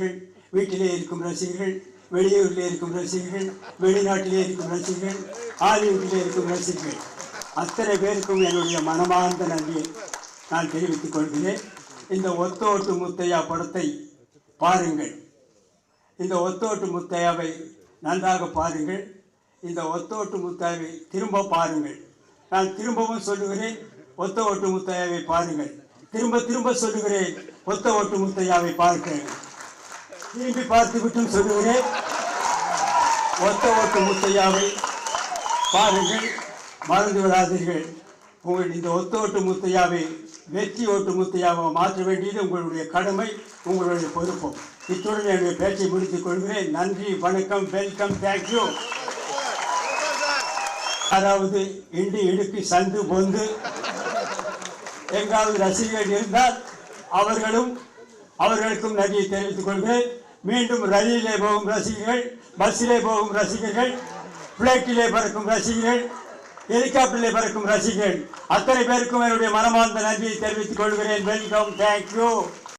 ரசிகர்கள், வீட்டிலே இருக்கும் ரசிகர்கள், வெளியூரிலே இருக்கும் ரசிகர்கள், வெளிநாட்டிலே இருக்கும் ரசிகர்கள், ஹாலிவுட்டிலே இருக்கும் ரசிகர்கள், அத்தனை பேருக்கும் என்னுடைய மனமார்ந்த நன்றியை நான் தெரிவித்துக் கொள்கிறேன். இந்த ஒத்தோட்டு முத்தையா படத்தை பாருங்கள். இந்த ஒத்தோட்டு முத்தையாவை நன்றாக பாருங்கள். இந்த ஒத்தோட்டு முத்தையாவை திரும்ப பாருங்கள். நான் திரும்பவும் சொல்லுகிறேன், ஒத்த ஓட்டு முத்தையாவை பாருங்கள். திரும்ப திரும்ப சொல்லுகிறேன், ஒத்த ஓட்டு முத்தையாவை பார்க்கிறேன். திரும்பி பார்த்து விட்டும் சொல்லுகிறேன், ஒத்த ஓட்டு முத்தையாவை பாருங்கள். மறந்து விடாதீர்கள். உங்கள் இந்த ஒத்த ஓட்டு முத்தையாவை வெற்றி ஓட்டு முத்தையாவை மாற்ற வேண்டியது உங்களுடைய கடமை, உங்களுடைய பொறுப்பும். இத்துடன் என்னுடைய பேச்சை முடித்துக் கொள்கிறேன். நன்றி, வணக்கம், வெல்கம், தேங்க்யூ. யாராவது இண்டி இடுக்கி சந்து பொந்து எங்காவது ரசிகர்கள் இருந்தால் அவர்களுக்கும் நன்றியை தெரிவித்துக் கொள்கிறேன். மீண்டும் ரயிலிலே போகும் ரசிகர்கள், பஸ்ஸிலே போகும் ரசிகர்கள், பிளைட்டிலே பறக்கும் ரசிகர்கள், ஹெலிகாப்டரிலே பறக்கும் ரசிகர்கள், அத்தனை பேருக்கும் என்னுடைய மனமார்ந்த நன்றியை தெரிவித்துக் கொள்கிறேன். Welcome, thank you.